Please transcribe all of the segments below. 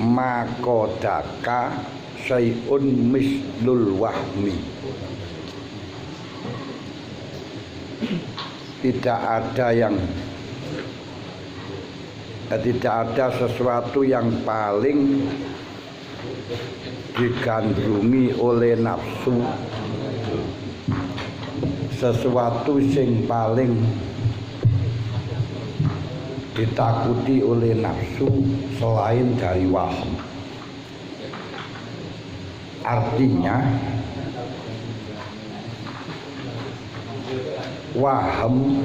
Makodaka syai'un mislul wahmi. Tidak ada sesuatu yang paling digandrungi oleh nafsu, sesuatu yang paling ditakuti oleh nafsu selain dari waham. Artinya waham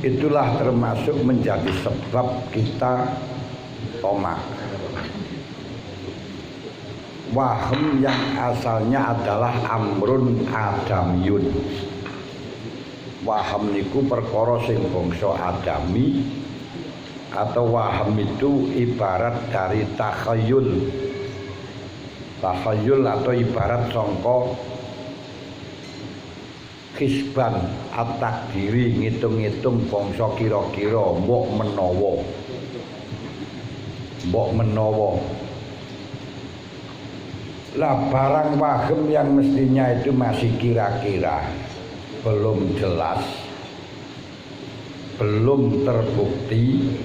itulah termasuk menjadi sebab kita tomak. Waham yang asalnya adalah amrun adamiyun. Waham niku perkara sing bangsa adami, atau waham itu ibarat dari takhayul. Takhayul atau ibarat sangka hisban at-takdiri, ngitung-ngitung bangsa kira-kira mbok menawa. Lah barang waham yang mestinya itu masih kira-kira, belum jelas, belum terbukti,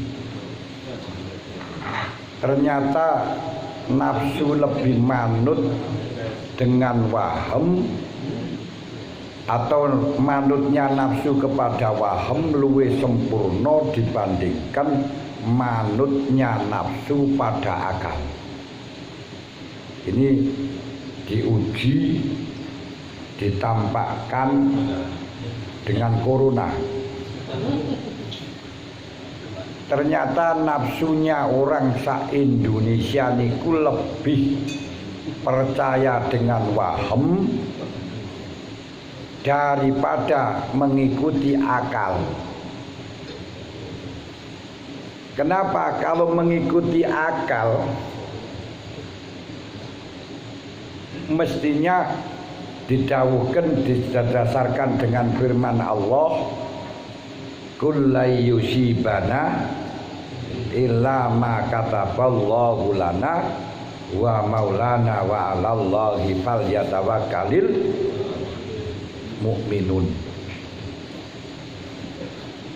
ternyata nafsu lebih manut dengan waham, atau manutnya nafsu kepada waham luwih sempurna dibandingkan manutnya nafsu pada akal. Ini diuji, ditampakkan dengan corona. Ternyata nafsunya orang sa-Indonesia niku lebih percaya dengan waham daripada mengikuti akal. Kenapa? Kalau mengikuti akal mestinya didawuhkan, didasarkan dengan firman Allah, kullai yusibana illa ma kataballahu lana wa maulana wa 'alallahi falyatawakkalul mu'minun.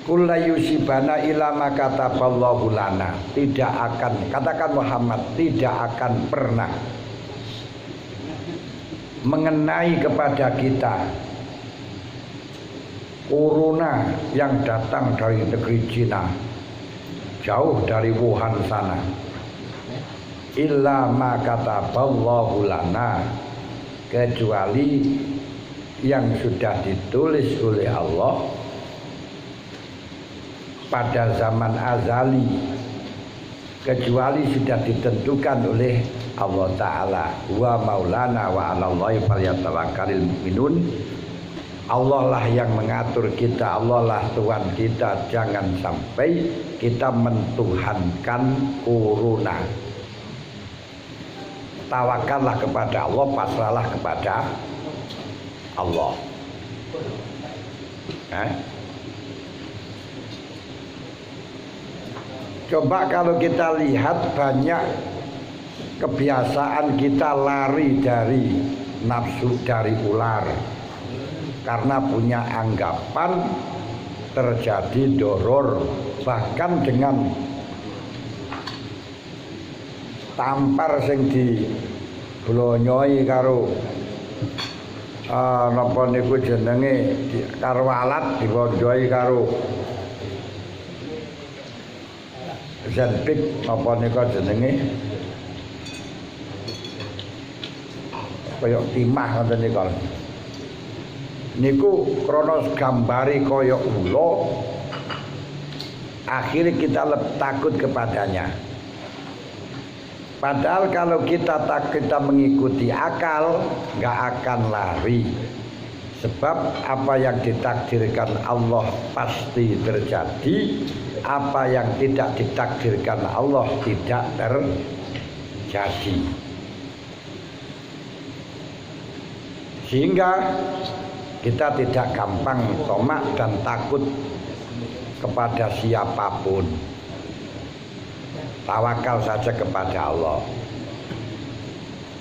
Kullai yusibana illa ma kataballahu lana, tidak akan, katakan Muhammad, tidak akan pernah mengenai kepada kita corona yang datang dari negeri Cina, jauh dari Wuhan sana, illa ma kataballahu lana, kecuali yang sudah ditulis oleh Allah pada zaman azali, kecuali sudah ditentukan oleh Allah Ta'ala, wa maulana wa 'alallahi falyatawakkalul mu'minun. Allah lah yang mengatur kita, Allah lah Tuhan kita. Jangan sampai kita mentuhankan corona. Tawakallah kepada Allah, pasrahlah kepada Allah. Coba kalau kita lihat, banyak kebiasaan kita lari dari nafsu, dari ular, karena punya anggapan terjadi doror, bahkan dengan tampar sing diblonyoi karo napa niku jenenge, karo alat diblonyoi karo Zenpik, napa niku jenenge, kaya timah ngoten niku krana gambari kaya ula, akhirnya kita takut kepadanya. Padahal kalau kita mengikuti akal, nggak akan lari, sebab apa yang ditakdirkan Allah pasti terjadi, apa yang tidak ditakdirkan Allah tidak terjadi. Sehingga Kita tidak gampang tomak dan takut kepada siapapun. Tawakal saja kepada Allah.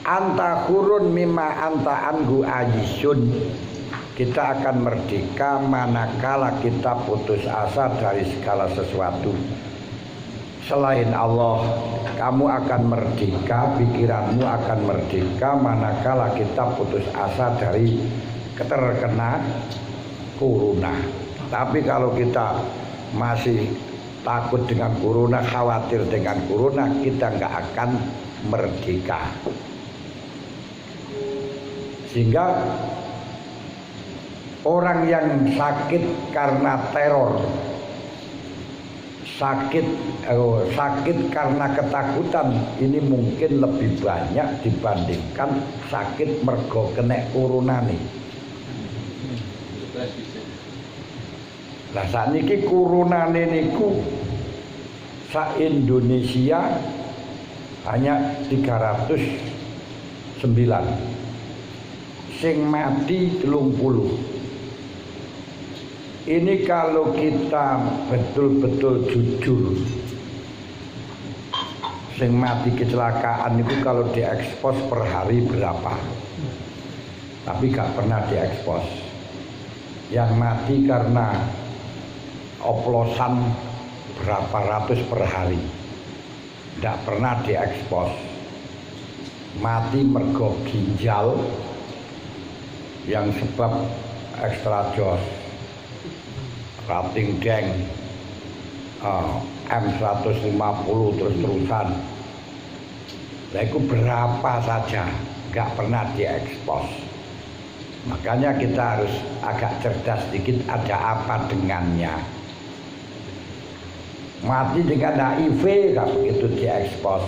Anta khurun mimma anta anhu ajisun. Kita akan merdeka manakala kita putus asa dari segala sesuatu selain Allah. Kamu akan merdeka, pikiranmu akan merdeka manakala kita putus asa dari terkena corona. Tapi kalau kita masih takut dengan corona, khawatir dengan corona, kita nggak akan merdeka. Sehingga orang yang sakit karena teror, sakit karena ketakutan, ini mungkin lebih banyak dibandingkan sakit mergo kena corona nih. Lah sakniki corona niku sak Indonesia hanya 309. Sing mati 30. Ini kalau kita betul-betul jujur, sing mati kecelakaan itu kalau diekspos per hari berapa, tapi gak pernah diekspos. Yang mati karena oplosan berapa ratus per hari, gak pernah diekspos. Mati mergo ginjal yang sebab ekstra jos, rating deng, M150 terus-terusan. Nah itu berapa saja, gak pernah diekspos. Makanya kita harus agak cerdas sedikit, ada apa dengannya. Mati dengan HIV gak begitu diekspos.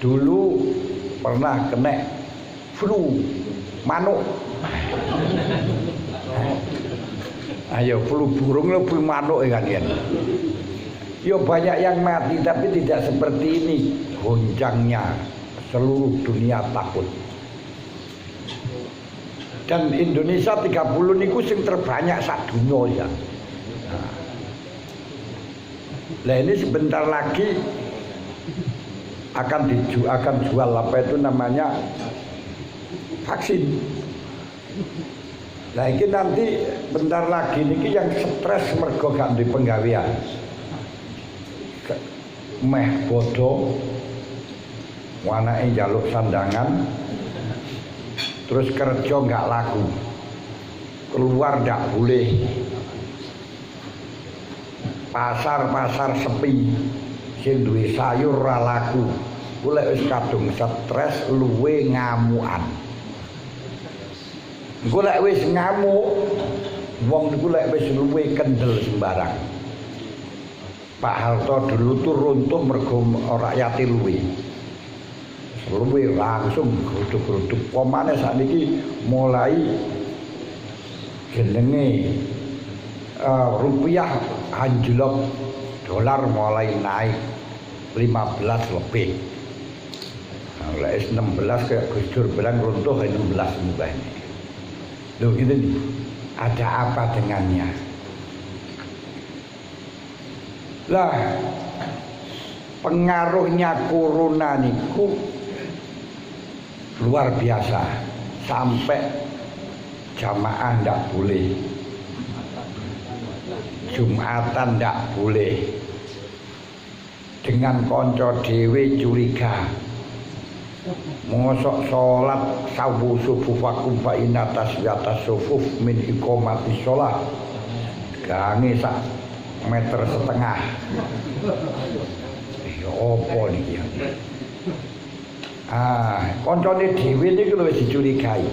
Dulu pernah kena flu manuk. Ayo flu burung lo flu manuk ya kan. Yo banyak yang mati tapi tidak seperti ini goncangnya, seluruh dunia takut. Dan Indonesia 30 niku sing terbanyak sak dunia ya. Nah ini sebentar lagi akan jual apa itu namanya vaksin. Nah ini nanti bentar lagi niki yang stres mergo gak di penggawean. Meh bodoh, wanake njaluk sandangan, terus kerja nggak laku, keluar nggak boleh, pasar sepi, sing duwe sayur ra laku, golek wis kadung stres luwe ngamukan. Golek wis ngamuk, wong niku lek wis luwe kendel sembarang. Pak Harto dulu tuh runtuh mergo rakyate luwe. Luwe langsung geruduk-geruduk. Pomane sakniki mulai jenenge rupiah anjlok, dolar mulai naik 15 lebih. Nah, lek 16 kayak Gus Dur bilang runtuh 16 mbah ini. Loh gitu nih. Ada apa dengannya? Lah pengaruhnya corona niku luar biasa, sampai jamaah ndak boleh, Jumatan ndak boleh, dengan konco dhewe curiga, mosok sholat sawu subuh fakum fa inna tasbiyatas sufuf min iqamati sholat gange sak meter setengah. Ya opo niki ya. Koncone dhewe niku wis dicurigai.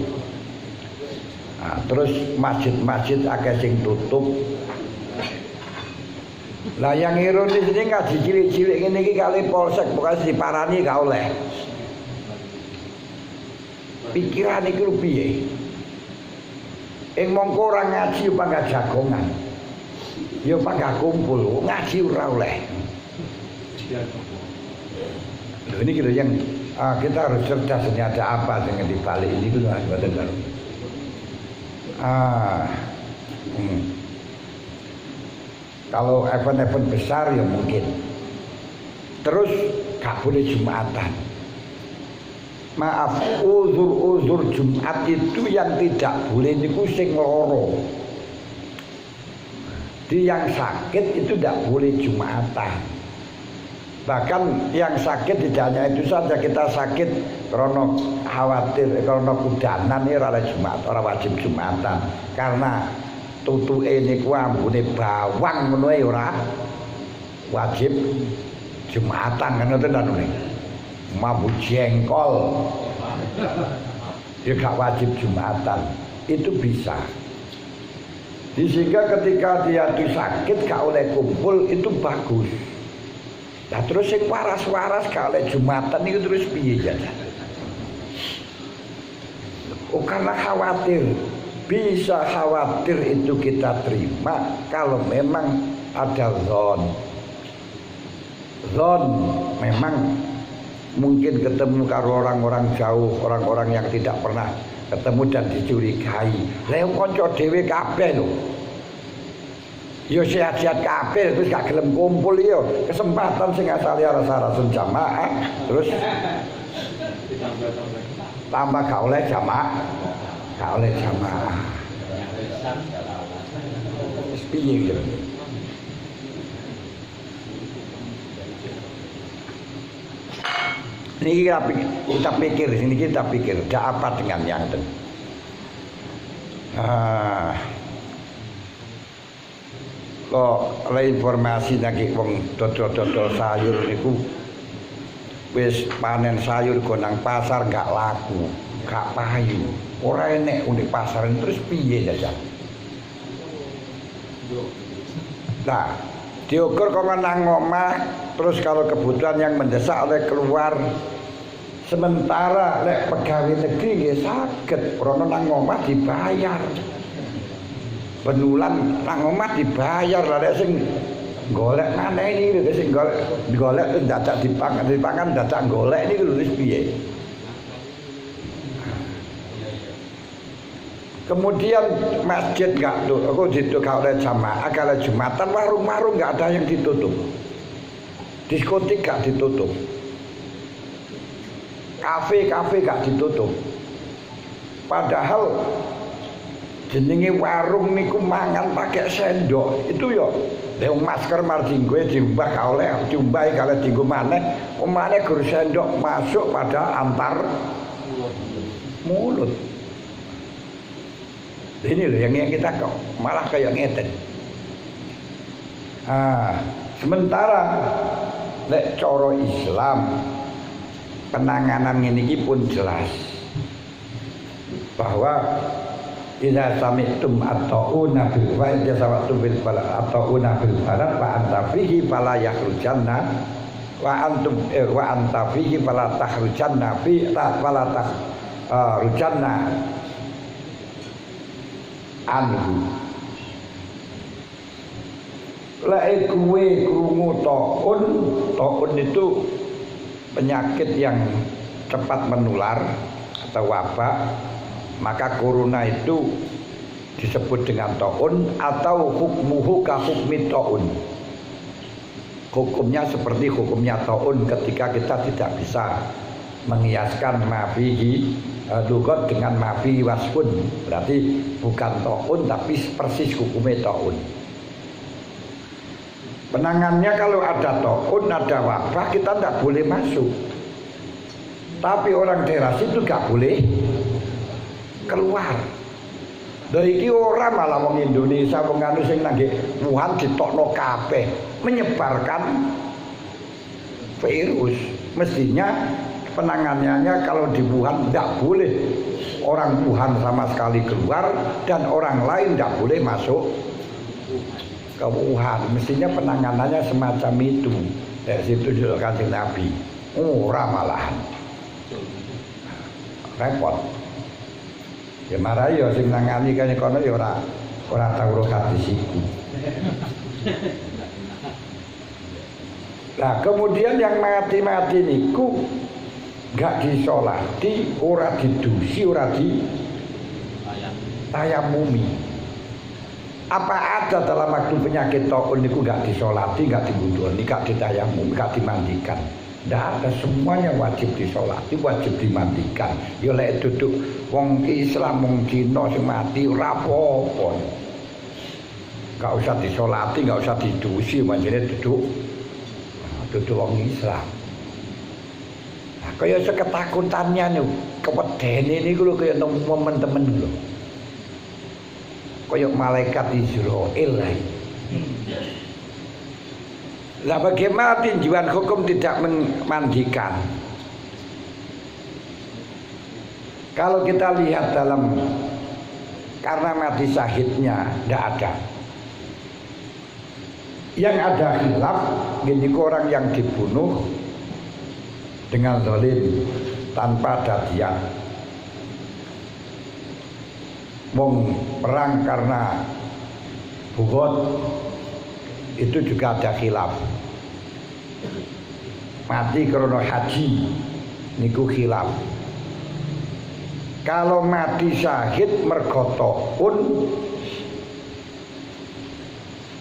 Terus masjid-masjid akeh sing tutup. Lah yang ironis ini ngaji cilik-cilik ngene iki kali polsek pokoke diparani gak oleh. Pikiran iki piye? Mongko ora ngaji apa jagongan. Ya panggah kumpul, ngaji ora oleh. Loh ini gitu yang kita harus cerdas, ini ada apa dengan dibalik ini gitu, Kalau event-event besar ya mungkin. Terus gak boleh Jumatan. Maaf, uzur Jumat itu yang tidak boleh niku sing loro. Di yang sakit itu tidak boleh Jumatan. Bahkan yang sakit tidak hanya itu saja, kita sakit karena khawatir, karena kudanan ini ora Jumat, ora wajib Jumatan. Karena tutuke niku ambune bawang ngono ora wajib Jumatan kan ngoten anune. Mambu jengkol ya gak wajib Jumatan, itu bisa. Sehingga ketika dia sakit gak oleh kumpul itu bagus. Nah terus yang waras-waras gak oleh Jumatan itu terus piye jajan? Oh karena khawatir, bisa khawatir itu kita terima kalau memang ada zon memang mungkin ketemu karo orang-orang jauh, orang-orang yang tidak pernah ketemu dan dicurigai. Lah kanca dhewe kabeh lho. Ya sehat-sehat kabeh terus gak gelem kumpul ya. Kesempatan sing asale rasa-rasa jamaah terus tambah gak oleh jamaah. Gak oleh jamaah. Wis piye ya? Ini kita pikir, sini kita pikir, ada apa dengan yang itu? Kok oleh informasi lagi wong dodol sayur niku wis panen sayur gonang pasar gak laku, gak payu, ora enek unik pasar terus piye jajan? Nah, diukur kok nang omah terus kalau kebutuhan yang mendesak oleh keluar. Sementara lek pegawai negeri nggih saged rono nang omah dibayar. Benulan nang omah dibayar lah lek sing golek maneh iki lho sing golek dadak dipangan dadak golek niku lho wis piye. Kemudian masjid gak tuh, aku ditukar oleh jamaah, kalau Jumatan warung-warung gak ada yang ditutup, diskotik gak ditutup, kafe gak ditutup. Padahal jenenge warung niku mangan pakai sendok itu yo, lewat masker marjinggue diubah kau oleh diubah kalau dienggo maneh, omane gur sendok masuk pada antar mulut. Ini loh yang kita kok malah kayak ngeten. Sementara lek cara Islam penanganan ini pun jelas bahwa idza sami'tum at-ta'una bil wa idza sami'tum bil balad at-ta'una bil balad wa anta fihi fala yakhrujanna wa antum wa anta fihi fala takhrujanna fi fala takhrujanna anhu. Lek kowe krungu taun itu penyakit yang cepat menular atau wabak, maka corona itu disebut dengan taun atau hukmuhu ka hukmi taun. Hukumnya seperti hukumnya taun ketika kita tidak bisa mengiaskan mafihi lugat dengan mafi wasfun, berarti bukan taun tapi persis hukumnya taun. Penangannya kalau ada taun, ada wabah kita tidak boleh masuk, tapi orang daerah situ gak boleh keluar. Dari iki ora malah wong Indonesia wong anu sing nang Wuhan ditokno kabeh menyebarkan virus. Mestinya penanganannya kalau di Wuhan tidak boleh orang Wuhan sama sekali keluar dan orang lain tidak boleh masuk ke Wuhan. Mestinya penanganannya semacam itu. Dari situ juga Kanjeng Nabi. Ora malahan repot. Ya marah ya sing nangani kaya kono ya ora tau rokat disiku. Nah kemudian yang mati-mati niku gak disolati, ora didusi, ora tayamumi. Apa ada dalam waktu penyakit taun itu gak disolati, gak diwudoni, gak ditayamumi, gak dimandikan? Tidak ada, semuanya wajib disolati, wajib dimandikan. Ya lek duduk wong Islam, wong Cina sing mati ora apa-apa. Gak usah disolati, gak usah didusi, manjane duduk wong Islam. Nah, kaya seketakutannya nih, kewedene niku lho kaya temen-temen lho. Koyok malaikat Israel lah. Lah bagaimana tinjauan hukum tidak memandikan? Kalau kita lihat dalam karena mati syahidnya tidak ada. Yang ada khilaf gini orang yang dibunuh dengan zalim tanpa ada diyat. Wong perang karena Uhud itu juga ada khilaf. Mati karena haji niku khilaf. Kalau mati syahid mergo taun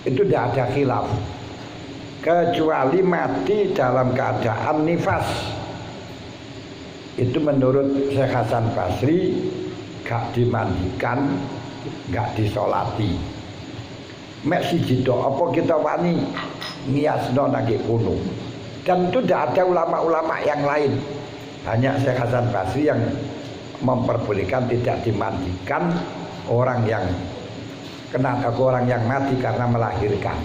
itu tidak ada khilaf, kecuali mati dalam keadaan nifas. Itu menurut Syekh Hasan Basri gak dimandikan, gak disolati. Mek siji tok apa kita wani niasno nang kono. Dan itu tidak ada ulama-ulama yang lain. Hanya Syekh Hasan Basri yang memperbolehkan tidak dimandikan orang yang orang yang mati karena melahirkan.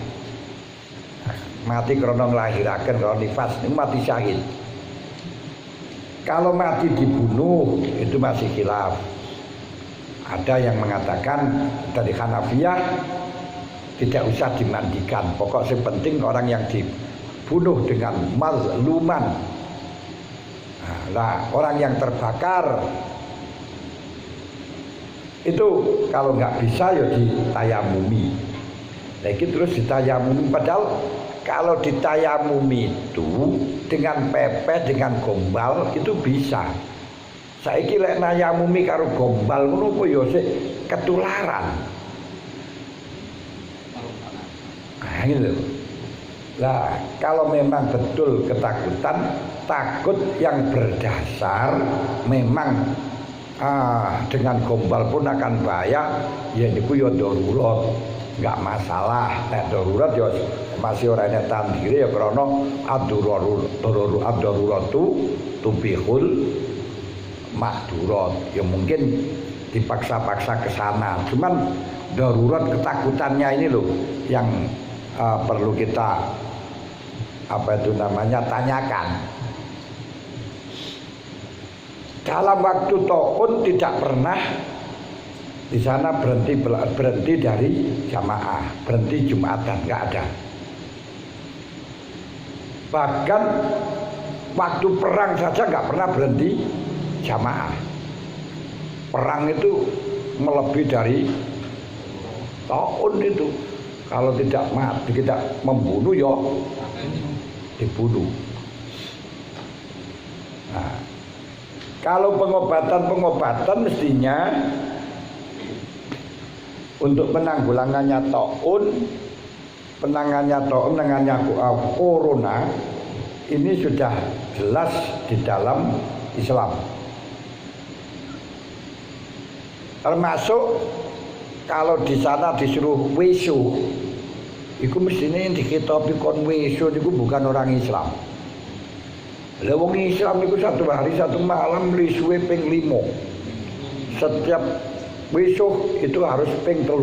Mati karena melahirkan, karena nifas, ini mati syahid. Kalau mati dibunuh itu masih khilaf. Ada yang mengatakan dari Hanafiyah tidak usah dimandikan. Pokok yang penting orang yang dibunuh dengan mazluman. Nah, orang yang terbakar itu kalau nggak bisa ya ditayamumi. Lagi terus ditayamumi. Padahal kalau ditayamumi itu dengan pepeh, dengan gombal itu bisa. Saiki lek nayamumi karo gombal ngono kok ya sik ketularan. Nah, gitu. Lah, kalau memang betul ketakutan, takut yang berdasar memang dengan gombal pun akan bahaya, ya niku ya darurat, enggak masalah. Nek darurat ya masih orangnya tandire ya krana ad-daruratu tubihul mahdurat. Ya mungkin dipaksa-paksa ke sana. Cuman darurat ketakutannya ini loh yang perlu kita tanyakan. Dalam waktu taun tidak pernah di sana berhenti dari jamaah, berhenti Jumatan, nggak ada. Bahkan waktu perang saja nggak pernah berhenti jamaah. Perang itu melebihi dari taun itu. Kalau tidak mati, tidak membunuh ya dibunuh. Nah, kalau pengobatan mestinya untuk penanggulangannya taun, penanganannya corona ini sudah jelas di dalam Islam. Termasuk kalau di sana disuruh wesu, itu mestinya yang dikitopi kon wesu itu bukan orang Islam. Lah wong Islam itu satu hari satu malam lisuwe ping 5. Setiap besok itu harus ping 3.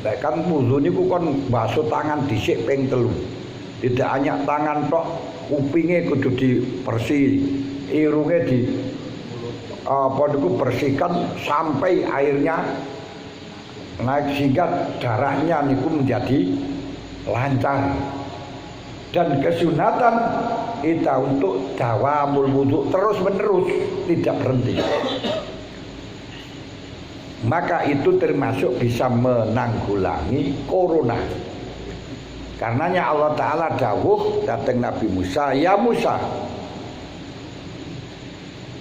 Lah kan wudu niku kon basuh tangan dhisik ping 3. Tidak hanya tangan tok, kupinge kudu dibersih, irunge bersihkan sampai airnya naik sehingga darahnya niku menjadi lancar. Dan kesunatan kita untuk dawamul wudu terus menerus tidak berhenti. Maka itu termasuk bisa menanggulangi corona. Karenanya Allah Ta'ala dawuh datang Nabi Musa, ya Musa,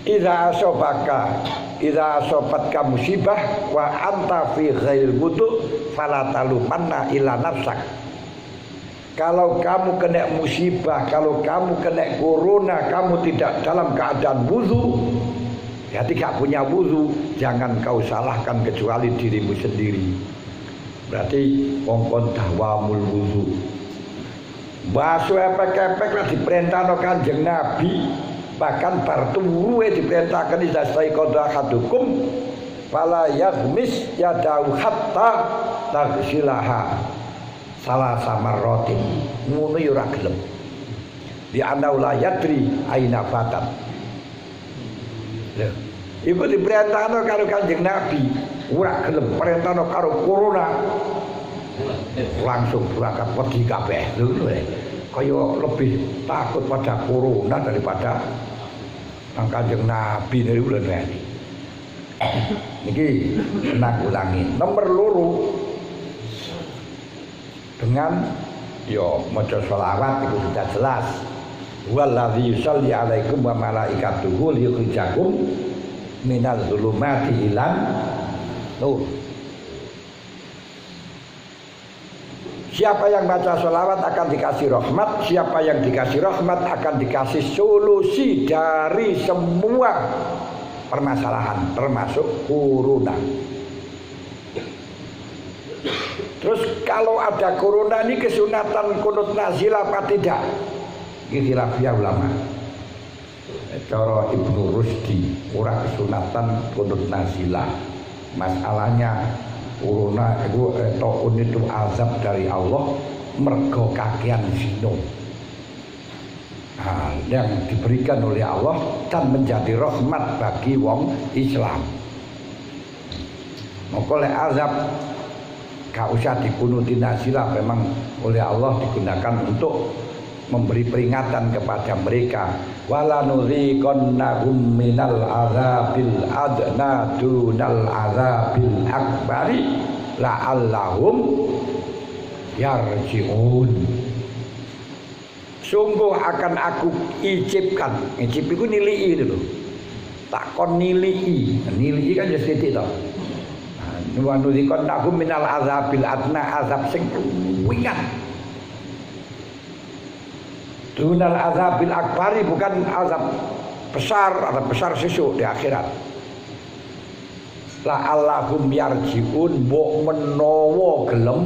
idza asobaka idza asabatka musibah wa anta fi ghairil wudu fala talumanna illa nafsak. Kalau kamu kena musibah, kalau kamu kena corona, kamu tidak dalam keadaan wudu, ya tidak punya wudu, jangan kau salahkan kecuali dirimu sendiri. Berarti kongkon dawamul wudu. Baso epek-epek lah diperintahno Kanjeng Nabi, bahkan bar turu diperintahkan idza qada hadukum fala yaghmis yadahu hatta taghsilaha salah samarratin. Ngono yo ora gelem. Di anau la yadri aina fatat. Lho, iku diperintahno karo Kanjeng Nabi, ora gelem perintahno karo corona. Langsung berangkat pergi kabeh. Kaya lebih takut pada corona daripada Kanjeng Nabi dari bulan ini. Niki nak ulangi. Nomor loro dengan yo maca selawat itu sudah jelas. Wallazi yusalli alaikum wa malaikatuhu liyukhrijakum minal zulumati ilan nur. Siapa yang baca sholawat akan dikasih rahmat. Siapa yang dikasih rahmat akan dikasih solusi dari semua permasalahan, termasuk corona. Terus kalau ada corona ini kesunatan kunut nazilah apa tidak? Ini khilafiyah ulama. Cara Ibnu Rusdi ora kesunatan kunut nazilah. Masalahnya corona itu taun itu azab dari Allah mergo kakean zina. Nah, yang diberikan oleh Allah dan menjadi rahmat bagi wong Islam. Maka oleh azab gak usah dikunuti nazilah, memang oleh Allah digunakan untuk memberi peringatan kepada mereka. Wala nuziqannahum minal azabil adna dunal azabil akbari la'allahum yarji'un. Sungguh akan aku icipkan. Icip itu nilai itu loh. Takon nilai. Nilai kan jadi titik toh. Wa nuziqannahum minal azabil adna, azab sing wingan. Dunal azabil akbari, bukan azab besar, azab besar sesuk di akhirat. La'allahum yarji'un, mbok menawa gelem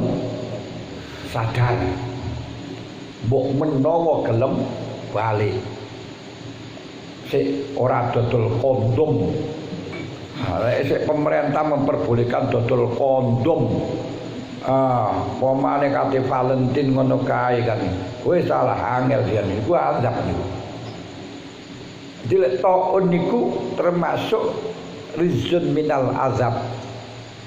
sadar, mbok menawa gelem balik. Sik ora dodol kondom. Sik pemerintah memperbolehkan dodol kondom. Pomane kate Valentine ngono kae kan. Kowe salah angel dian niku azab niku. Dilek taun niku termasuk rizun minal azab.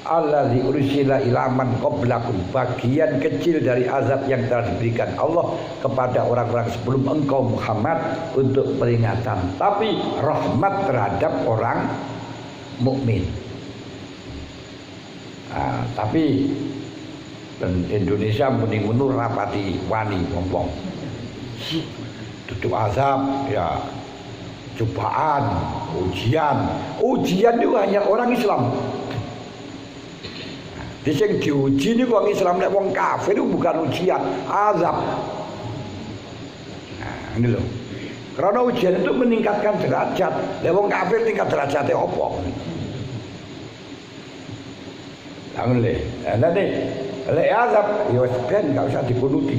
Allazi ursila ilaman qablakum, bagian kecil dari azab yang telah diberikan Allah kepada orang-orang sebelum engkau Muhammad untuk peringatan, tapi rahmat terhadap orang mukmin. Tapi dan Indonesia muni ngono rapati wani ngomong. Duduk azab ya, cobaan, ujian. Ujian itu hanya orang Islam. Di sing diuji niku wong Islam, nek wong kafir itu bukan ujian, azab. Nah, ini loh. Karena ujian itu meningkatkan derajat. Nek wong kafir tingkat derajatnya opo? Jangan le. Nanti lek azab ya wis ben gak usah dibunuti.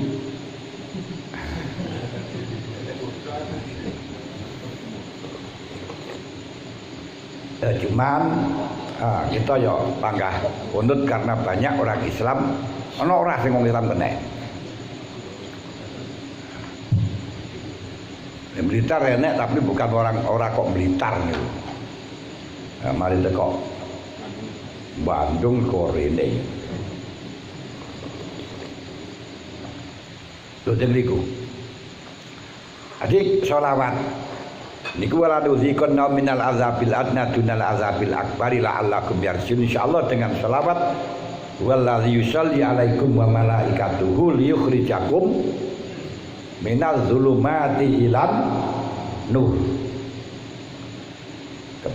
Cuman kita ya panggah punut karena banyak orang Islam, ana ora sing wong Islam kena. Militer enek tapi bukan orang kok militer niku. Mari teko Bandung korene. Lho niku. Adik sholawat niku wala nuziqanna minal azabil adna dunal azabil akbari la'allakum yarji'un. Insyaallah dengan sholawat wallazi yusalli alaikum wa malaikatuhu liyukhrijakum minal zulumati ilan nur.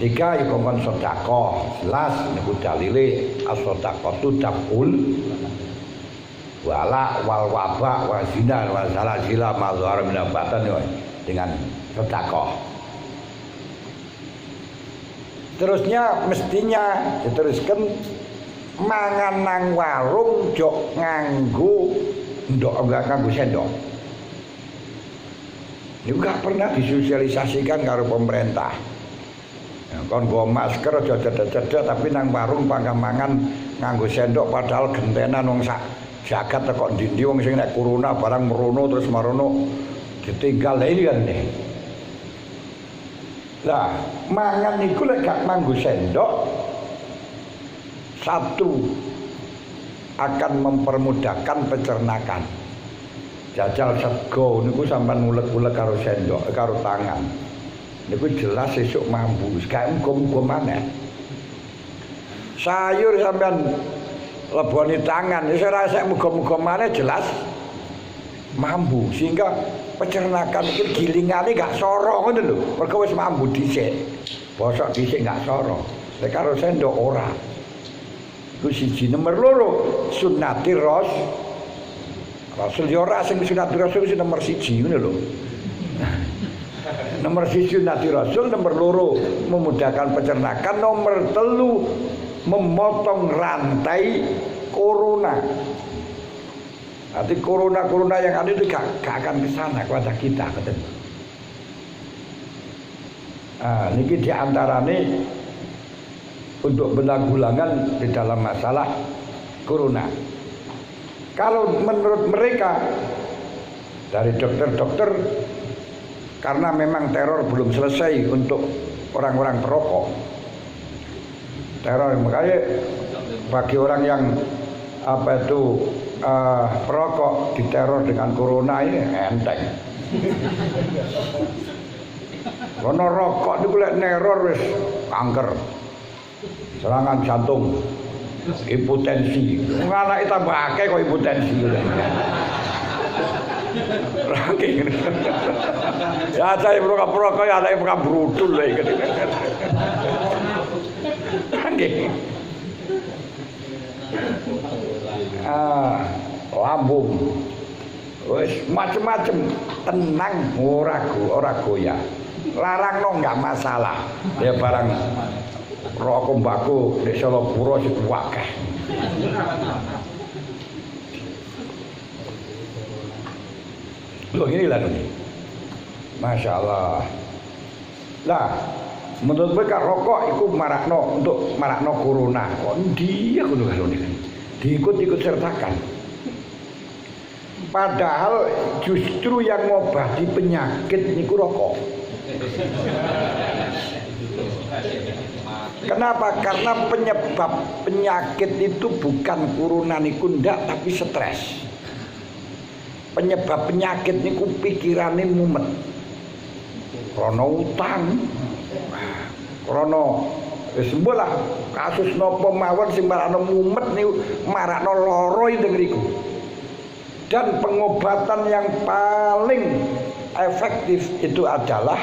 ketiga ya kongkon sedekah jelas niku dalile as-shadaqatu tabul wala wal waba wa zina wa salazila ma zahara min batan dengan sedekah. Terusnya mestinya diteruskan mangan nang warung jok nganggo ndok enggak nganggo sendok. Ini enggak pernah disosialisasikan karo pemerintah. Kon go masker aja cedek-cedek tapi nang warung pangan-mangan nganggo sendok padahal gentenan wong sak jagat kok ndi-ndi wong sing nek corona barang merono terus marono ditinggal ini kan nih. Lah, mangan niku lek gak nganggo sendok satu akan mempermudahkan pencernaan. Jajal sego niku sampean ngulek-ngulek karo sendok karo tangan. Niku jelas sesuk mambu, gak muga-muga maneh. Sayur sampean leboni tangan, ya ora sek muga-muga maneh jelas mambu sehingga pencernaan iki gilingane gak soro ngono lho. Mergo wis mambu dhisik. Bosok dhisik gak soro. Lek karo sendok ora. Iku siji. Nomor loro sunnatir Rasul yo ora sing sunnatir Rasul sing nomor 1 ngono lho. Nomor 1 sunnatir Rasul, nomor loro memudahkan pencernaan, nomor 3 memotong rantai corona. Nanti corona yang ada itu gak akan ke sana kepada kita ketemu. Niki diantaranya untuk penanggulangan di dalam masalah corona. Kalau menurut mereka dari dokter-dokter, karena memang teror belum selesai untuk orang-orang perokok. Teror makanya bagi orang yang perokok diteror dengan corona ini enteng. Karena rokok itu lek neror wis kanker, serangan jantung, hipotensi. Nganake tambah akeh kok hipotensi. Ranking. Ya saya perokok ya ada yang brutul lho iki. Ranking. Lambung wis macem-macem tenang ora goyah larang enggak masalah ya barang rokok mbako nek Solo sing akeh lho ini lah nih Masya Allah lah menurut mereka rokok itu untuk marakno corona kok dia kudu karo diikut sertakan. Padahal justru yang ngobati penyakit niku rokok. Kenapa? Karena penyebab penyakit itu bukan corona niku ndak tapi stres. Penyebab penyakit niku pikirane mumet. Krana utang. Krana wis sembuh kasus napa mawon sing marakno mumet niku marakno lara ngriku. Dan pengobatan yang paling efektif itu adalah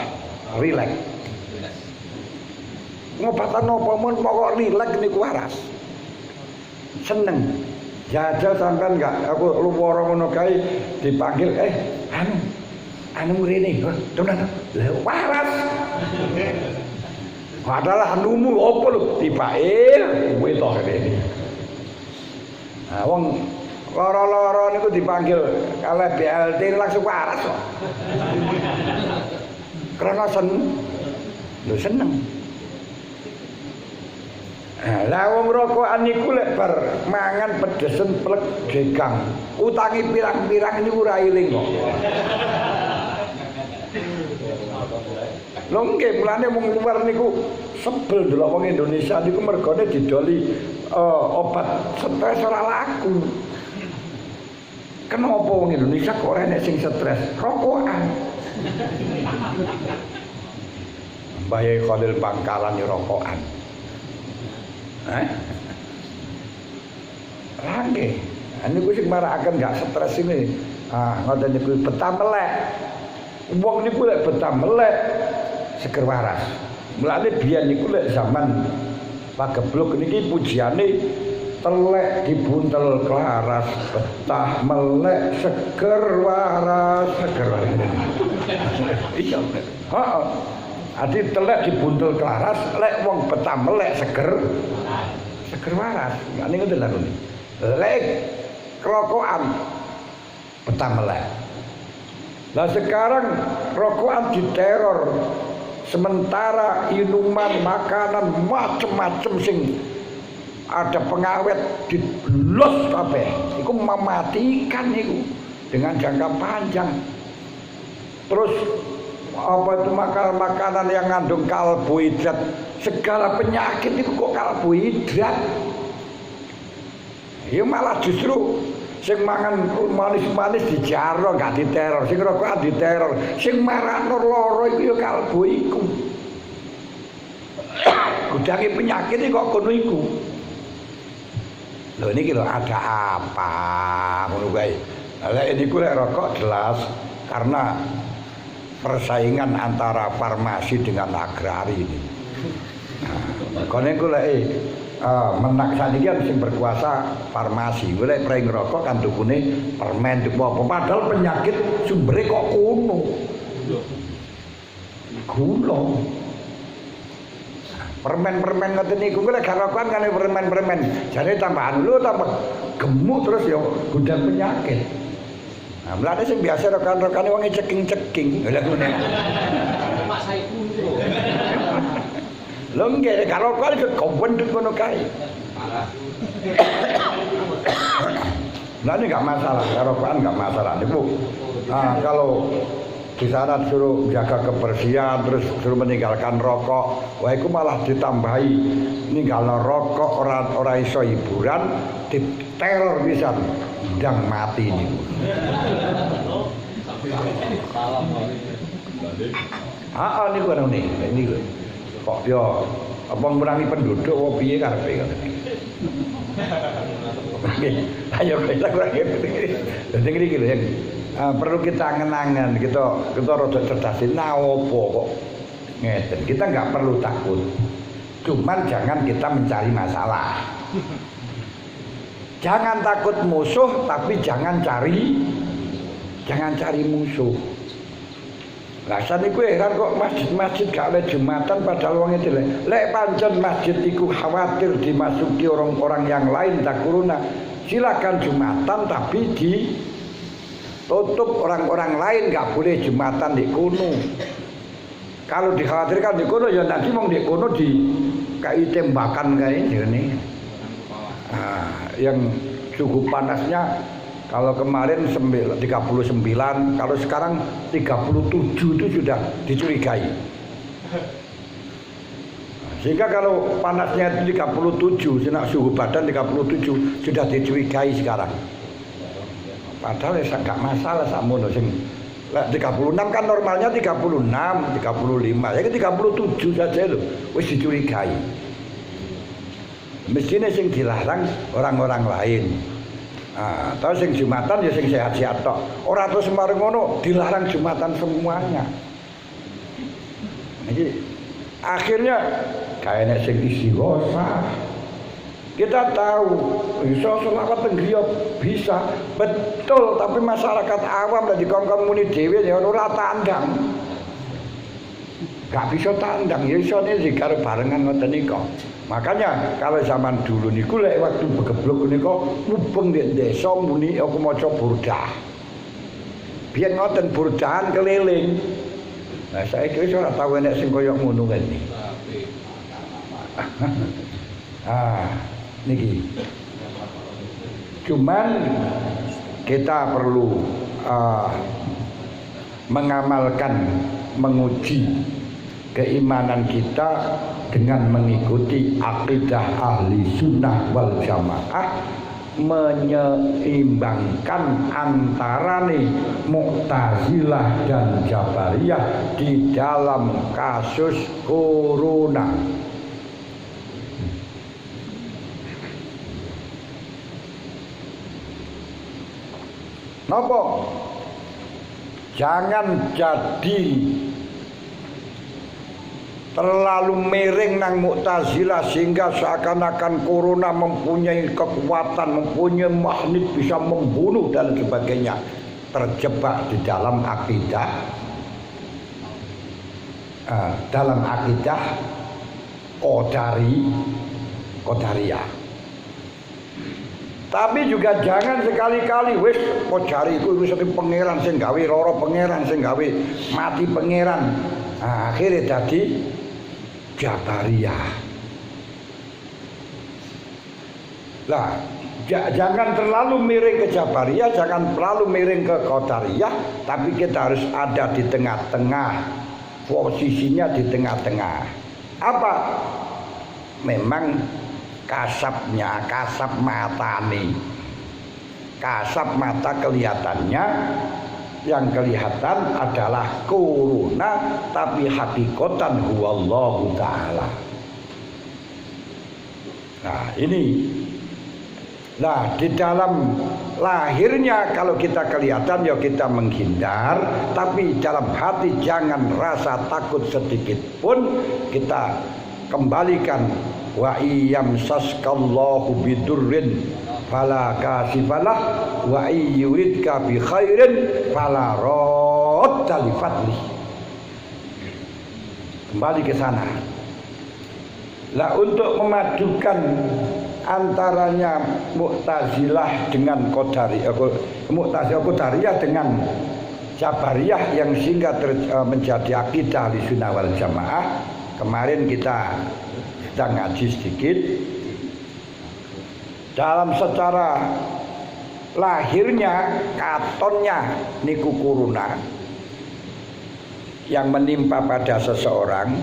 rileks. Pengobatan napa mun pokok rileks niku waras. Seneng. Jajal sampean enggak aku luwara ngono kae dipanggil anu rene. Tenan. Waras. Padahal anumu apa lho dipail kowe to rene. Nah wong lara-lara niku dipanggil kalih BLT langsung waras kok. Karena seneng. Lah wong rokokan niku lek bar mangan pedesen plek gegang. Utangi pirang-pirang niku ora eling kok. Lho nggih mulane wong luar niku sebel delok wong Indonesia niku mergone didoli obat stres ora laku. Kenapa wong Indonesia kok ora enek sing stres? Rokokan. Mbah Yai Khalil Bangkalan rokokan. Lagi, ini gue sih marahkan nggak stres ini. Ngoten niku betah melek. Wong niku lek betah melek seger waras. Mulane biyen niku lek zaman pagebluk niki pujiane telek dibuntel klaras betah melek seger waras iya heeh adi telek dibuntel klaras lek wong betah melek seger waras ngene ngoten lho lek kerokokan betah melek lah sekarang rokokan diteror sementara minuman makanan macem-macem sing ada pengawet dibelos kabeh iku mematikan iku dengan jangka panjang. Terus apa itu makanan yang mengandung karbohidrat, segala penyakit itu kok karbohidrat. Ya malah justru sing mangan manis-manis dijaro gak diteror, sing rokokan diteror, sing marakno lara iku ya kalbu iku. Gudange penyakit iki kok kono iku. Lho niki lho ada apa ngono kae. Lah niku lek rokok jelas karena persaingan antara farmasi dengan agrari ini. Nah, kono iku lek menak saniki kan sing berkuasa farmasi. Golek prei ngerokok kan tukune permen apa padahal penyakit sumbere kok kono. Gula. Permen-permen ngoten niku lek gak rokokan kan permen-permen. Jane tambahan lu tambah gemuk terus ya gudang penyakit. Nah, mulane sing biasa rokokan-rokokane wong ceking-ceking. Lha ngene. Mak Saiful. Lho nggih gak rokokan iso kowendut ngono kae. Nah ini gak masalah, rokokan gak masalah niku. Nah, kalau di sana suruh jaga kebersihan terus suruh meninggalkan rokok, wah itu malah ditambahi ninggalno rokok orang iso hiburan diteror pisan ndang mati niku. Niku ngono niku. Kok yo apa ngurangi penduduk apa piye karepe ngono iki. Ayo kita kurangi. Dadi iki lho yang perlu kita ngenangan, kita rada cerdasin opo kok ngeten. Kita nggak perlu takut. Cuman jangan kita mencari masalah. Jangan takut musuh tapi jangan cari musuh. Lah saniku heran kok masjid-masjid gak oleh jumatan padahal wong itu lek pancen masjid iku khawatir dimasuki orang-orang yang lain takuruna. Silakan jumatan tapi tutup orang-orang lain nggak boleh jumatan di kono. Kalau dikhawatirkan di kono ya nanti mau di kono di kayak tembakan kayak ini. Yang suhu panasnya kalau kemarin 39, kalau sekarang 37 itu sudah dicurigai. Sehingga kalau panasnya itu 37, suhu badan 37 sudah dicurigai sekarang. Padahal ya gak masalah sakmono sing 36 kan normalnya 36, 35. Ya 37 saja lho wis dicurigai. Mestinya sing dilarang orang-orang lain. Tahu sing jumatan ya sing sehat-sehat tok. Ora terus sembarang ngono dilarang jumatan semuanya. Jadi akhirnya kayak sing istighosa. Kita tahu bisa selawat tenggriya bisa betul, tapi masyarakat awam dan dikongkong muni dhewe ya ora tandang. Gak bisa tandang ya isone zikar barengan ngoten nika. Makanya kalau zaman dulu niku lek waktu begeblok nika mubeng di desa muni aku maca burdah. Biyen ngoten burdahan keliling. Nah saiki wis ora tau enek sing kaya ngono kene. Niki. Cuman kita perlu mengamalkan, menguji keimanan kita dengan mengikuti akidah ahli sunnah wal jamaah, menyeimbangkan antara Mu'tazilah dan Jabariyah di dalam kasus corona. Napa? Jangan jadi terlalu miring nang Mu'tazilah sehingga seakan-akan corona mempunyai kekuatan, mempunyai magnet bisa membunuh dan sebagainya, terjebak di dalam akidah Qadariyah. Tapi juga jangan sekali-kali wis Qadari iku wis pangeran sing gawe lara, pangeran sing gawe mati pangeran. Akhirnya dadi Jabariyah. Lah, jangan terlalu miring ke Jabariyah, jangan terlalu miring ke Qadariyah, tapi kita harus ada di tengah-tengah. Posisinya di tengah-tengah. Apa? Memang kasap mata kelihatannya, yang kelihatan adalah corona, tapi hakikatan huwallahu ta'ala. Nah ini, nah di dalam lahirnya kalau kita kelihatan ya kita menghindar, tapi dalam hati jangan rasa takut sedikit pun. Kita kembalikan, wa iyam saskallahu bidurrin fala kasifalah wa yuridka bi khairin fala radda li fadli. Kembali ke sana. Lah untuk memadukan antaranya Mu'tazilah dengan Qadariyah dengan Jabariyah yang sehingga menjadi akidah Ahlussunnah wal Jamaah. Kemarin kita sedang ngaji sedikit dalam secara lahirnya, katonnya niku corona yang menimpa pada seseorang,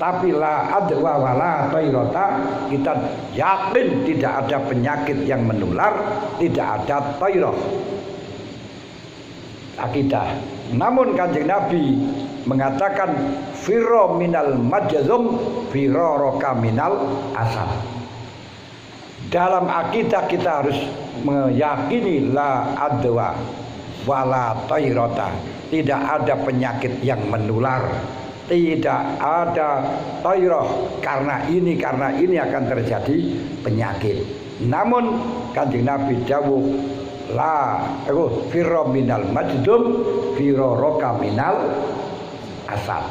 tapi la adwa wala tairata, kita yakin tidak ada penyakit yang menular, tidak ada tairah, akidah. Namun Kanjeng Nabi mengatakan firro minal majzum firoroka minal asad. Dalam akidah kita harus meyakini la adwa wala tairata, tidak ada penyakit yang menular, tidak ada tairah karena ini akan terjadi penyakit. Namun Kanjeng Nabi dawuh la firro minal majdum firoroka minal asad.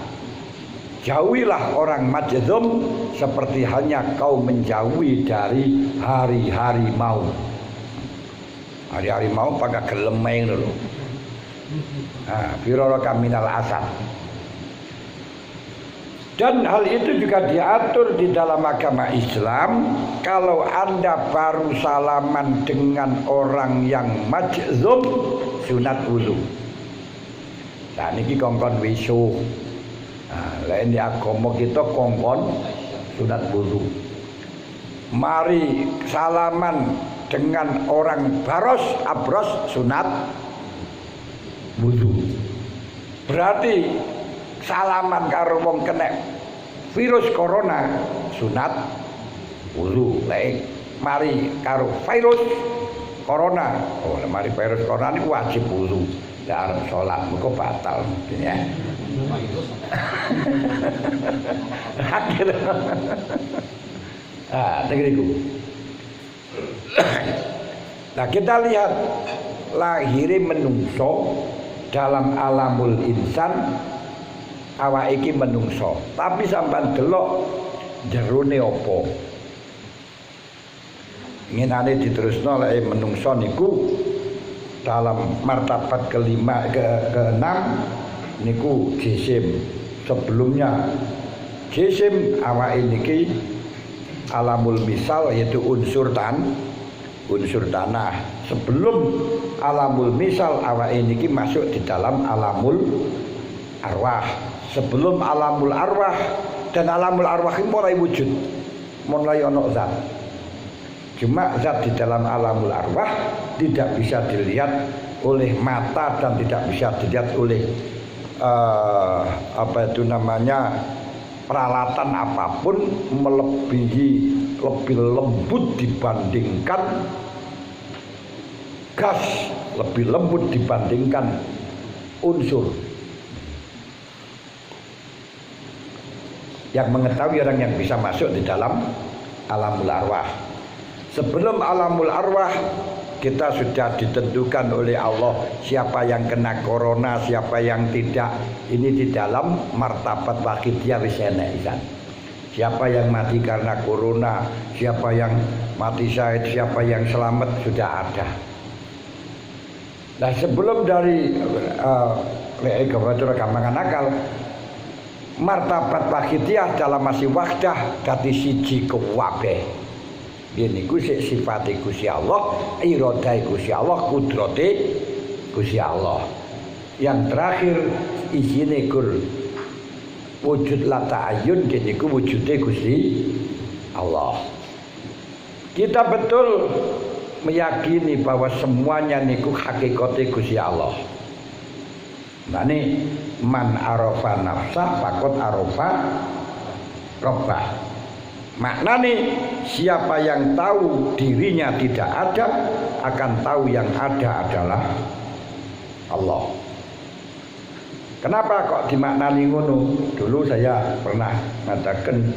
Jauhilah orang majdum seperti halnya kau menjauhi dari hari-hari mau. Hari-hari mau pakai gelemeng dulu. Firoroka minal asad. Dan hal itu juga diatur di dalam agama Islam. Kalau Anda baru salaman dengan orang yang majzum, sunat wudu. Nah niki kongkon wisuh. Lain di agama kita kongkon sunat wudu. Mari salaman dengan orang abros sunat wudu. Berarti salaman karo wong kena virus corona sunat wudu. Lek mari karo virus corona, mari virus corona ini wajib wudu. Ndak arep salat muga batal mungkin ya. Akhir. Tegriku. Nah kita lihat lahire menungso dalam alamul insan. Awak iki menungso, tapi sampean delok jerone apa? Ngenane diterusno lek menungso niku dalam martabat ke-6 niku jisim. Sebelumnya jisim awak niki alamul misal, yaitu unsur tanah. Sebelum alamul misal awak niki masuk di dalam alamul arwah. Sebelum alamul arwah, dan alamul arwah ini mulai wujud, mulai ono zat. Cuma zat di dalam alamul arwah tidak bisa dilihat oleh mata dan tidak bisa dilihat oleh peralatan apapun, lebih lembut dibandingkan gas, lebih lembut dibandingkan unsur. Yang mengetahui orang yang bisa masuk di dalam alamul arwah. Sebelum alamul arwah kita sudah ditentukan oleh Allah siapa yang kena corona, siapa yang tidak. Ini di dalam martabat wakidiyah wis enek isan. Siapa yang mati karena corona, siapa yang mati syahid, siapa yang selamat sudah ada. Nah sebelum dari gampangan akal, martabat wakidiyah dalam masih wahdah dadi siji kewabeh. Ini ku sifat Gusti Allah, iradah Gusti Allah, kudrate Gusti Allah. Yang terakhir isine kur wujud la ta'ayyun, kene ku wujude Gusti Allah. Kita betul meyakini bahwa semuanya niku hakikate Gusti Allah. Mane man arafa nafsah faqad arafa rabbah. Maknanya siapa yang tahu dirinya tidak ada akan tahu yang ada adalah Allah. Kenapa kok dimaknani ngono? Dulu saya pernah mengatakan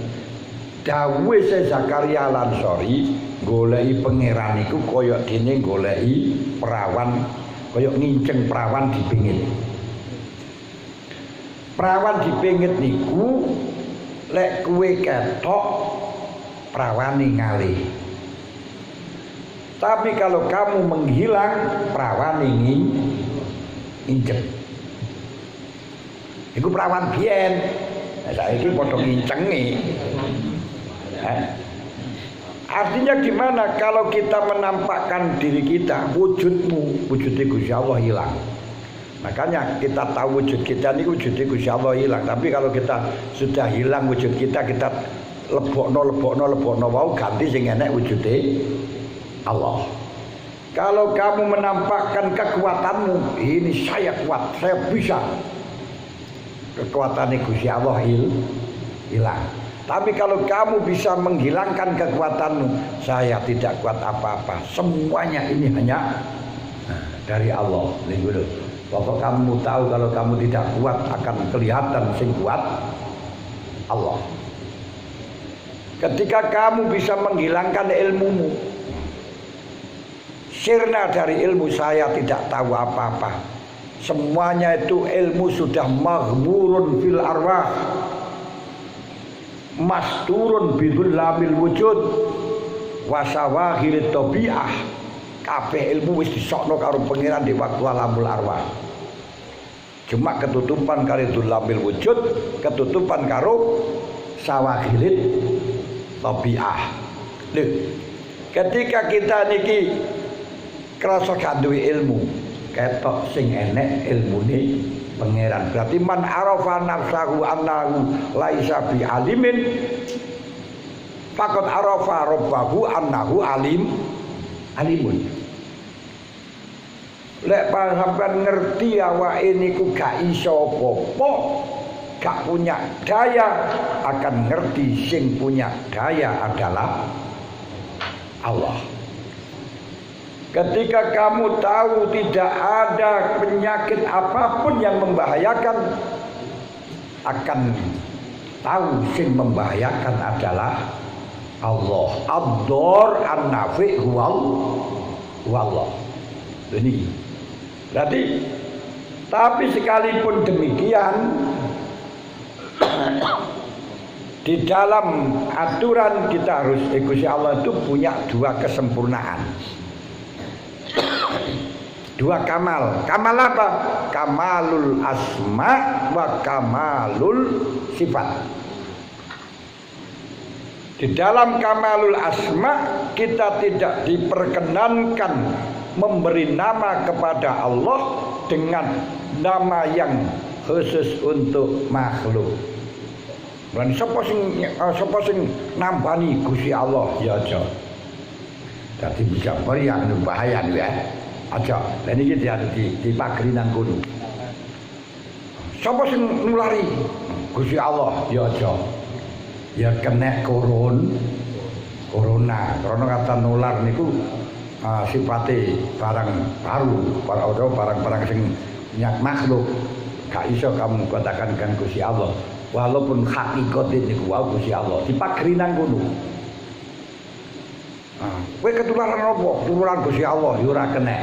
dawuh Zakaria Al-Ansori goleki pangeran iku kaya dene goleki perawan, kaya nginceng perawan dipingit. Perawan dipingit niku lek kowe ketok perawane ngalih. Tapi kalau kamu menghilang perawane nginjek. Iku perawan biyen. Nah, saiki padha ngincengi. Artinya gimana kalau kita menampakkan diri kita, wujudmu, wujudnya Gusti Allah hilang. Makanya kita tahu wujud kita ini wujudnya Gusti Allah hilang. Tapi kalau kita sudah hilang wujud kita lebokno wau ganti sing enek wujude Allah. Kalau kamu menampakkan kekuatanmu, ini saya kuat, saya bisa. Kekuatan Gusti Allah hilang. Tapi kalau kamu bisa menghilangkan kekuatanmu, saya tidak kuat apa-apa. Semuanya ini hanya dari Allah. Pokok kamu tahu kalau kamu tidak kuat akan kelihatan sing kuat Allah. Ketika kamu bisa menghilangkan ilmumu, sirna dari ilmu saya tidak tahu apa-apa. Semuanya itu ilmu sudah maghmurun fil arwah, masturun bidul lamil wujud, wasawahil tabi'ah. Kabeh ilmu wis disokno karo pangeran di waktu alamul arwah. Cuma ketutupan karo lamil wujud, ketutupan karo sawahilit tabi'ah. Lho, ketika kita niki krasa gak duwe ilmu, ketok sing enek ilmune pangeran. Berarti man arafa nafsahu annahu laisa bi alimin faqad arafa rabbahu annahu alimun. Lek sampean ngerti awake niku gak iso apa-apa, gak punya daya, akan ngerti sing punya daya adalah Allah. Ketika kamu tahu tidak ada penyakit apapun yang membahayakan, akan tahu sing membahayakan adalah Allah. Ad-dar an-nafi' huwallah. Ini berarti, tapi sekalipun demikian di dalam aturan kita harus Gusti Allah itu punya dua kesempurnaan. Dua kamal. Kamal apa? Kamalul asma wa kamalul sifat. Di dalam kamalul asma kita tidak diperkenankan memberi nama kepada Allah dengan nama yang khusus untuk makhluk. Dan sapa sing nambani Gusti Allah ya aja. Dadi bisa yang bahaya ya. Aja. Lah niki di pagri nang kono. Sapa sing nulari Gusti Allah ya aja. Ya kena corona kata nular niku sifate barang baru, barang sing nyak makhluk. Gak iso kamu katakan kan Gusti Allah. Walaupun hakikat niku wae Gusti Allah dipageri nang kono. Kowe ketularan apa? Ketularan Gusti Allah ya ora kena.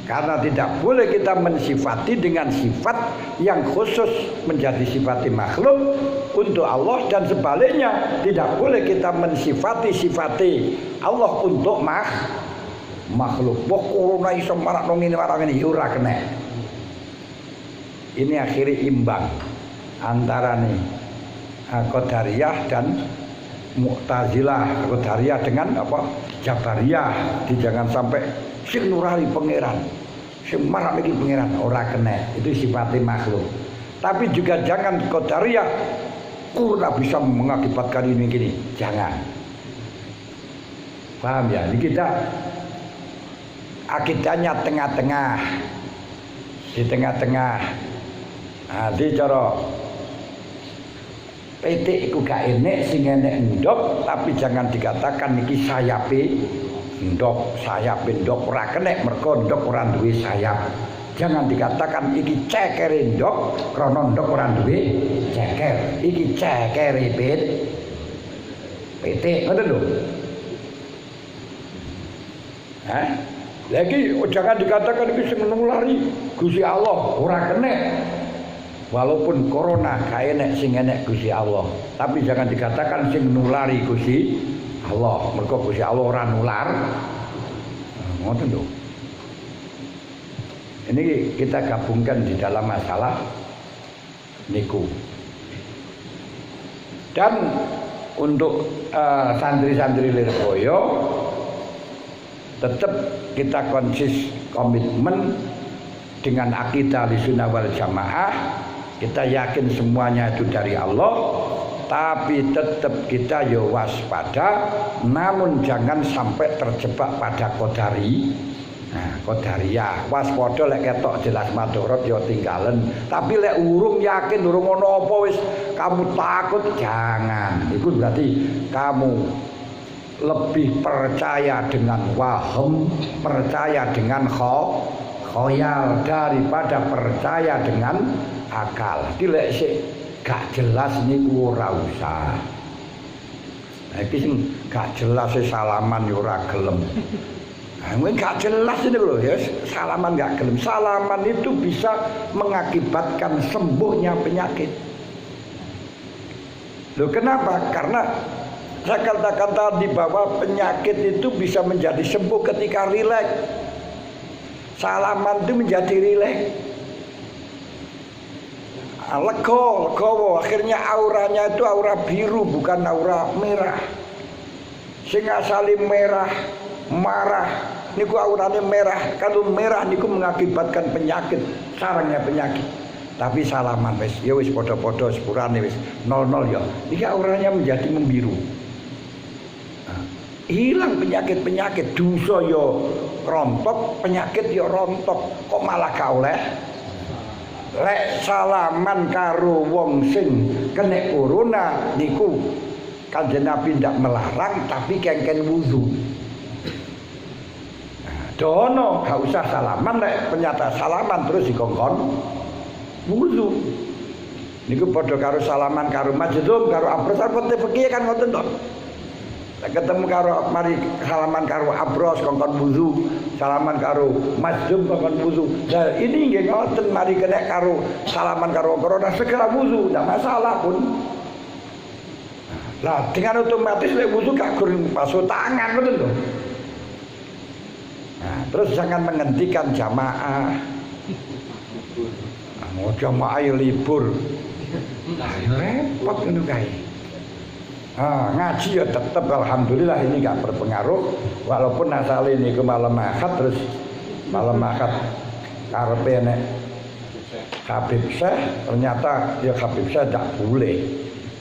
Karena tidak boleh kita mensifati dengan sifat yang khusus menjadi sifat makhluk untuk Allah, dan sebaliknya tidak boleh kita mensifati Allah untuk makhluk. Wah, corona iso marak nang ngene marak ngene ya ora kena. Ini akhirnya imbang antara nih Qadariyah dan Mu'tazilah. Qadariyah dengan apa? Jabariyah. Jangan sampai sing nurani pangeran, sing marak iki pangeran ora kena. Itu sifatnya makhluk. Tapi juga jangan Qadariyah kurang bisa mengakibatkan ini gini. Jangan. Paham ya? Ini kita akidahnya tengah-tengah. Di tengah-tengah. Nah, di cara PT iku gak enek sing enek ndok, tapi jangan dikatakan iki sayape ndok ora kenek mergo ndok ora duwe sayap. Jangan dikatakan iki cekere ndok krana ndok ora duwe ceker. Iki cekere PT ngoten lho. Lagi jangan dikatakan iki sing nulari Gusti Allah ora kenek. Walaupun corona gak enek sing enek Gusti Allah, tapi jangan dikatakan sing nulari Gusti Allah, mergo Gusti Allah ora nular. Ngoten lho. Ini kita gabungkan di dalam masalah niku. Dan untuk santri-santri Lirboyo tetap kita komitmen dengan akidah Ahlussunnah wal Jamaah. Kita yakin semuanya itu dari Allah, tapi tetap kita ya waspada, namun jangan sampai terjebak pada Qadariyah. Waspada lek ketok jelas madharat ya tinggalen, tapi lek urung yakin urung ono apa wis kamu takut, jangan. Itu berarti kamu lebih percaya dengan waham, percaya dengan khoyal daripada percaya dengan akal. Dilek sik gak jelas niku ora usah. Iki sing gak jelas salaman yo ora gelem. Mungkin gak jelas ini loh ya, salaman gak gelem. Salaman itu bisa mengakibatkan sembuhnya penyakit. Loh kenapa? Karena saya katakan tadi bahwa penyakit itu bisa menjadi sembuh ketika rileks. Salaman itu menjadi rileks. Legowo, akhirnya auranya itu aura biru bukan aura merah. Sing asale merah, marah, niku aurane merah. Kalau merah niku mengakibatkan penyakit, sarangnya penyakit. Tapi salaman wis, ya wis padha-padha sepurane wis 00 ya. Iki auranya menjadi membiru. Hilang penyakit-penyakit, dosa ya rontok, penyakit ya rontok. Kok malah gak oleh? Lek salaman karo wong sing kena corona niku Kanjeng Nabi ndak melarang, tapi kengken wudu. Dono gak usah salaman, lek penyata salaman terus dikongkon wudu. Niku padha karo salaman karo majdum karo abros apa piye kan ngoten to. Ketemu karo mari salaman karo abros kongkon wudu, salaman karo masjum kongkon wudu. Nah ini nggih ngoten, mari kena karo salaman karo corona segera wudu, ndak masalah pun. Lah dengan otomatis lek wudu gak kurang basuh tangan ngoten lho. Nah, terus jangan menghentikan jamaah. Mau jamaah libur. Repot ngono kae. Ngaji ya tetap alhamdulillah ini gak berpengaruh, walaupun asal ini ke malam Ahad, terus malam Ahad karepe nek Habib Syekh ternyata ya Habib Syekh tak boleh.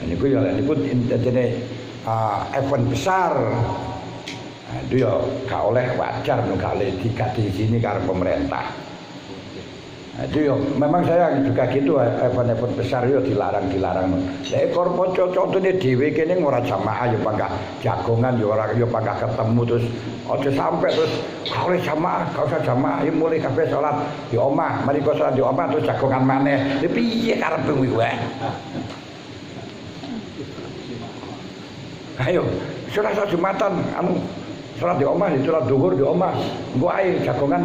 Niku ya niku intine event besar. Nah, itu ya gak oleh, wajar no gak oleh di sini karo pemerintah. Itu yo, memang saya juga gitu, event-event besar yo dilarang. Lah ekor poco contone dhewe kene ora jamaah yo panggah jagongan yo ora yo panggah ketemu terus aja sampai terus ora jamaah, gak usah jamaah, yo mulai kabeh salat di omah, mari kok salat di omah terus jagongan maneh. Lha piye karepe kuwi wae? Ayo, salat Jumatan anu salat di omah, salat zuhur di omah. Engko ae jagongan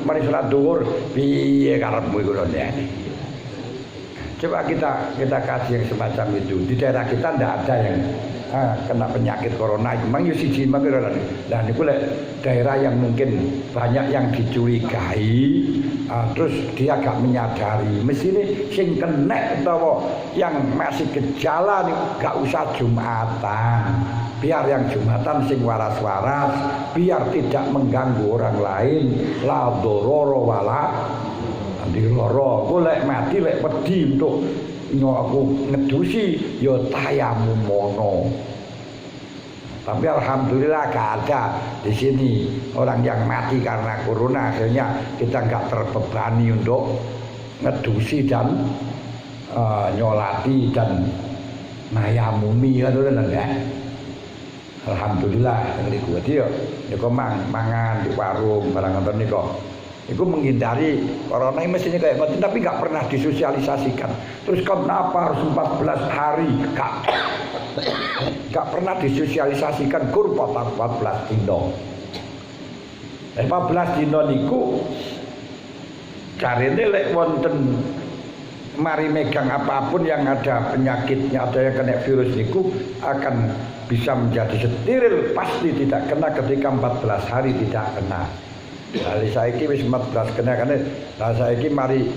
mari salat zuhur piye karepmu iku lho. Coba kita kaji yang semacam itu. Di daerah kita ndak ada yang kena penyakit corona. Memang yo siji mangke lah niku lek daerah yang mungkin banyak yang dicurigai, terus dia gak menyadari. Mesine sing kena utawa yang masih gejala nih gak usah Jumatan. Biar yang Jumatan sing waras-waras, biar tidak mengganggu orang lain. La dororo wala diroro. Golek mati lek wedi untuk aku ngedusi ya tayamum mono. Tapi alhamdulillah gak ada di sini orang yang mati karena corona. Akhirnya kita nggak terbebani untuk ngedusi dan nyolati dan nayamumi kan ya. Alhamdulillah niku dia niku mangan di warung barang ngoten niku. Iku menghindari corona ini mestinya kayak ngoten tapi nggak pernah disosialisasikan. Terus kenapa harus 14 hari? Nggak pernah disosialisasikan kurva 14 dino. 14 dino niku carine lek wonten mari megang apapun yang ada penyakitnya atau yang kena virus niku akan bisa menjadi steril, pasti tidak kena ketika 14 hari tidak kena. Lalu saiki wis 14 kena kan, lah saiki mari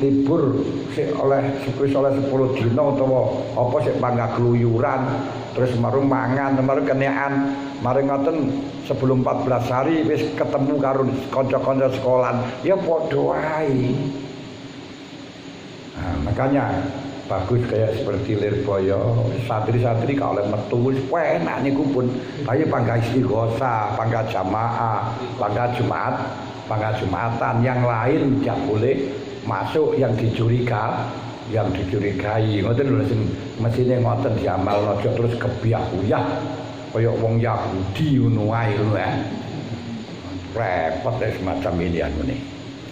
libur oleh 10 dino utawa apa sik panggah keluyuran terus marung mangan marung kenaan mari ngoten sebelum 14 hari wis ketemu karo kanca-kanca sekolahan ya padha wae. Nah, makanya bagus kayak seperti Lirboyo, santri-santri kalau oleh metu wis enak niku pun kaya panggah istighosa, panggah jamaah, panggah Jumat, panggah Jumatan, yang lain tidak boleh masuk yang dicurigai, ngoten lho sing mesine ngoten diamalno aja terus kebiah-uyah kaya wong Yahudi ngono wae ngono ya. Repot semacam ini ngene.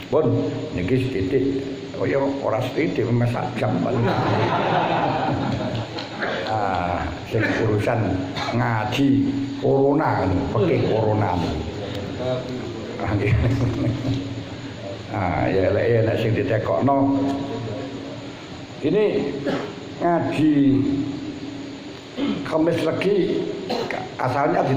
Pun niki sithik kaya ora sithik mes jam paling. Sing urusan ngaji corona peke corona. Ya lek sing ditekokno ini ngaji Kamis Legi asalnya